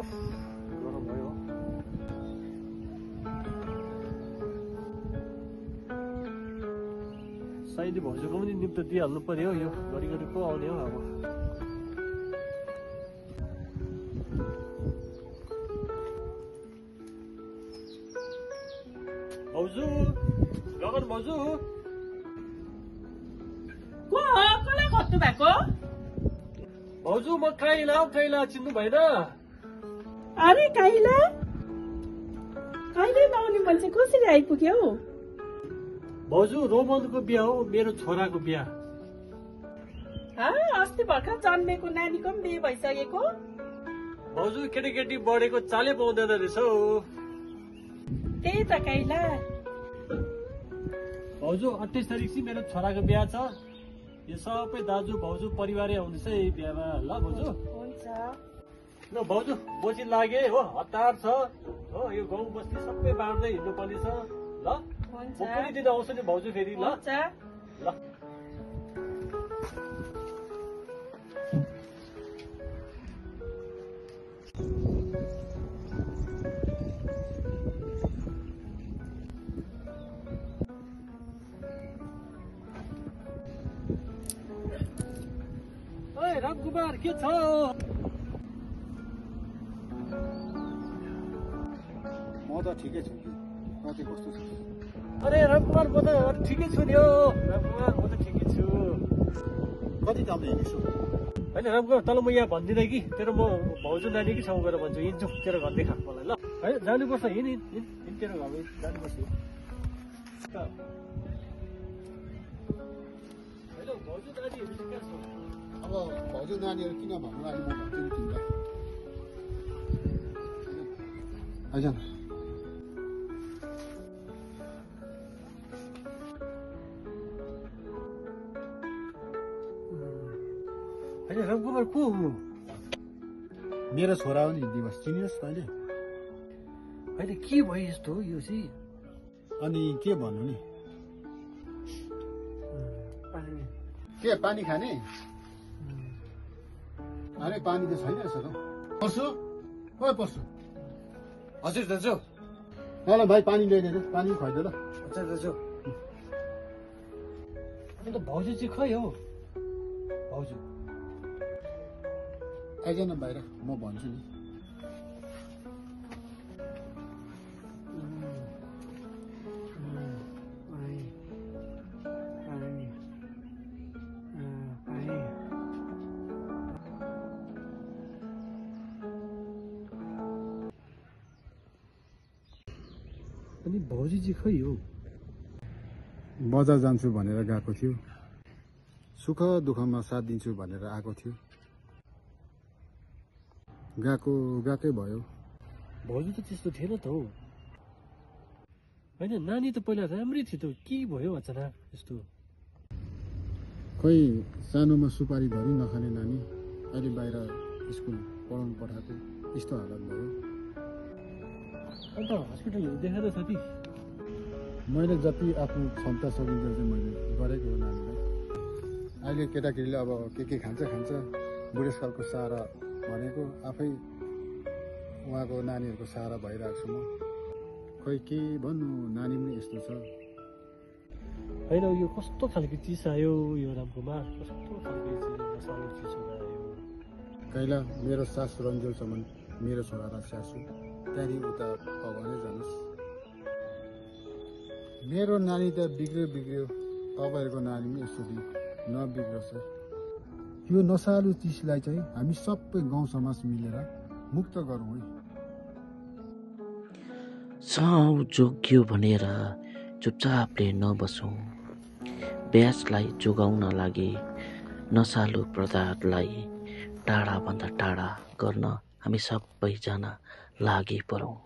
गरम भयो साइली भाउजूको पनि निम्तो दिइहाल्नु पर्यो यो घरिघरि को आउने हो अब भाउजू गगन भाउजू को हो कसलाई खोज्नु भएको भाउजू म काइला चिन्नु भएन अरे काइला नआउने मान्छे कसरी आइपुग्यो भाउजू रोमनको बिहा हो मेरो छोराको बिहा अस्ति भर्खर जन्मेको नानीको पनि बिहे भइसकेको भाउजू केटी बढेको चालै पाउँदैन रहेछ हौ त्यही त काइला भाउजू 28 तारिक चाहिँ मेरो छोराको बिहा छ यो सबै दाजु भाउजू परिवारै आउँदैछ यही बिहामा ल भाउजू हुन्छ ल भाउजू बोची लागे हो हतार छ हो यो गाउँ बस्ती सबै बाँड्दै हिँड्नु पर्ने छ ल हुन्छ म कुनै दिन आउँछु नि भाउजू फेरि ल हुन्छ ल रामकुमार के छ म त ठिकै छु कि कति कस्तो छ अरे रामकुमार म त ठिकै छु नि हो रामकुमार म त ठिकै छु कति काम हिँड्छु होइन रामकुमार तल म यहाँ भन्दिनँ कि तेरो म भाउजू नानीकै ठाउँ गएर भन्छु हिँड्छु तेरो घर देखा मलाई ल होइन जानुपर्छ हिँड तेरो घरमा जानुपर्छ होइन भाउजू नानीहरू चाहिँ कहाँ छ अब भाउजू नानीहरू किन भन्नु लागि म भन्छु नि तिमीलाई आइज न होइन रामकुमार को हो मेरो छोरा हो नि दिवस चिनिनुहोस् तैँले होइन के भयो यस्तो हो यो चाहिँ अनि के भन्नु नि के पानी खाने अरे पानी त छैन रहेछ त पर्छु ओ पर्छु हजुर दाजु ल भाइ पानी ल्याइदिनु पानी खुवाइदियो ल अच्छा दाजु अन्त भाउजू चाहिँ खै हो भाउजू आइज न बाहिर म भन्छु नि अनि भाउजू चाहिँ खै हो बजार जान्छु भनेर गएको थियो सुख दुःखमा साथ दिन्छु भनेर आएको थियो गएकै भयो भाउजू त त्यस्तो थिएन त हौ होइन नानी त पहिला राम्रै थियो त के भयो अचानक यस्तो खोइ सानोमा सुपारी धरि नखाने नानी अहिले बाहिर स्कुल पढाउनु पठाएको यस्तो हालत भयो अन्त हस्पिटलहरू देखाएर साथी मैले जति आफ्नो क्षमता सकिन्छ चाहिँ मैले गरेको हो नानीलाई अहिले केटाकेटीले अब के खान्छ बुढेसकालको सहारा भनेको आफै उहाँको नानीहरूको सहारा भइरहेको छु म खोइ के भन्नु नानी पनि यस्तो छ होइन यो कस्तो खालको चिज आयो यो रामकुमार कस्तो खालको मसालो चिजहरू आयो कहिला मेरो सास रन्जेलसम्म मेरो छोरालाई स्याहार्छु त्यहाँदेखि उता भगवानै जानुहोस् मेरो नानी त बिग्रियो तपाईँहरूको नानी पनि यसरी नबिग्रोस् यो नसालु चिजलाई चाहिँ हामी सबै गाउँ समाज मिलेर मुक्त गरौँ है साउ जोग्यो भनेर चुपचापले नबसौँ ब्यासलाई जोगाउन लागि नसालु पदार्थलाई टाढाभन्दा टाढा गर्न हामी सबैजना लागि परौँ।